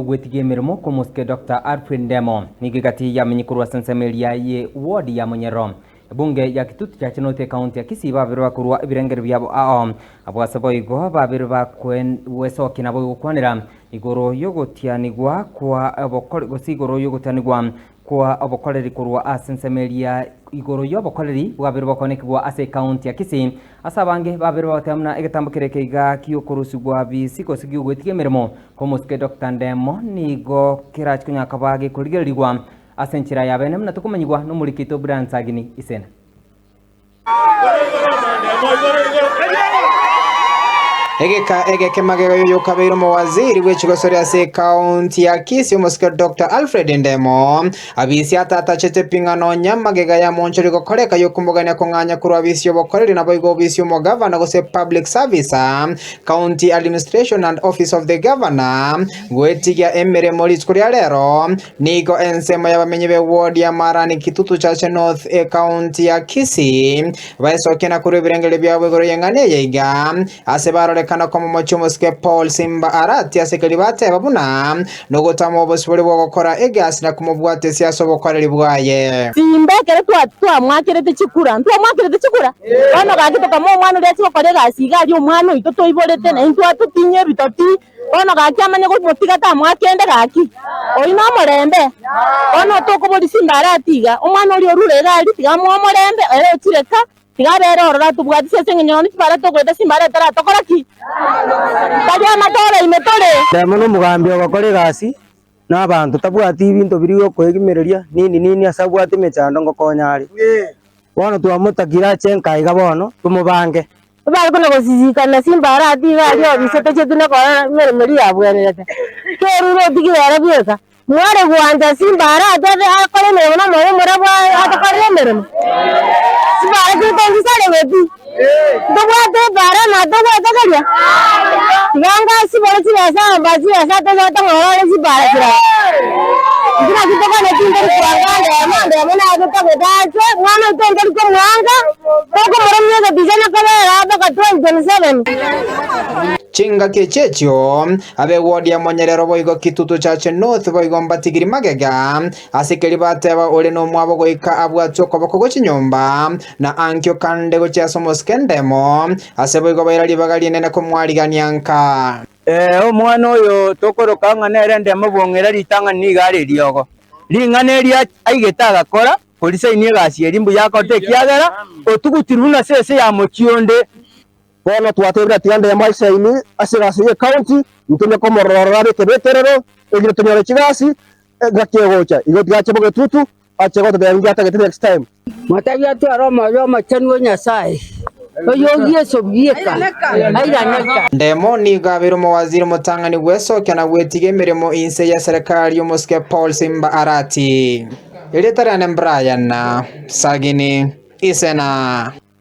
Gwetigie mirimo kumuske Dr. Alfred Ndemo nigigati ya minyikurwa sensemelia ye ward ya Munyero bunge ya Kitutu cha Chinote county ya Kisii babirwa kurwa ibirengero byabo abwasabo igo babirwa kwen weso kinabo gukwanira igoro yogotianigwa kwa abokore gosigoro yogotianigwa kwa abokoreri kurwa asensemelia igoro yobokoreri babirwa konekwa ase county ya Kisii asabange babirwa batamna egetambukire keiga kiyokurusugwa bisiko sigyo gwetigie mirimo kumuske Dr. Ndemo nigo kirachikunya kabage kurigerirwa asenchira yabene mna tukumanyigwa n'umurikito Brian Sagini isena Egeke magego yo kabiro mo waziri w'ekigosori ase county ya Kisii umuske Dr. Alfred Ndemo abisi atata chete pingano nyamagega ya monchori gokoreka yo kumbuganya konganya kurwa bisi yobokoreri nabo igo bisi mo governor gose public service county administration and office of the governor gwetigia emere moris kuri rero nigo ensemo y'abamenyi be ward ya Marani Kitutu cha North county ya Kisii baisokena kuri birengere byabo igoro yengane yiga ase barore kana komo mochumuske Paul Simba Arati asekeri bate babuna no gotamo obosibori bwo gukora egas na kumubwate siaso bokoreri bwaye Simba kere twa mwakerete chikura bana gagito kamo mwana uri akibokore gasiga ari umwana uito toiborete na into atutinye bitoti bana gakyamanye ko motiga ta mwakende gaki oina morembe ono tokobori Simba Aratiga umwana uri orurera ari tiga mo morembe ere kireka tigabera orora tubwati sese ngenyoni tibara togweta Simba Aratara tokora ki bajya amatore imetore Ndemo n'umugambi w'abakore gasi n'abantu tabwati ibintu biriyo kwegimereria nini asabwati mechando ngokonyari bono twamutakira chenka iga bono tumubange bari kono gusizikana Simba Aratiga ari bisete chetune ko meremeri yabwenete keruro tigibera byeka mware gwanja Simba Aratiga akore meremo na moyo murabwa atakore meremo Simba Aratiga sale webi dobwate bara na dobwate kanya nganga sibole sibasa bazi asa to ngora sibara kira kira kitoko ne tinderi kwangande amande amena agutabedache mwana utenderi ko mwanga toko moromye bijana kabera baka 2027 chinga kechechyo abe ward ya Munyero boigo Kitutu cha North boigo mbatigiri magega asekeri bateba ole no mwabo goika abwatso bako gochinyomba na ankyo kande gochasomoske Ndemo ase boigo bairali bagali nene ko mwariganyanka omwana oyo tokoroka nere Ndemo bongera litanga nigare riogo lingane ria aigeta agakora polisi ini gasi erimbu yakote kiagera otugutiruna sese ya mokionde bono twatebira tiande ya maisaini asirasi ye county ntumye ko mororare tebeterero egire tunyore kigasi gakegocha igo tgache boge tutu ache goto de ngata get next time matagia tu aroma yo machanwo nyasaye oyogie sobieka airaneka Ndemo ni gabiro mo waziri mutangani gweso kana gwetige mirimo inse ya serikali y'umuske Paul Simba Arati ile tarane Brian Sagini isena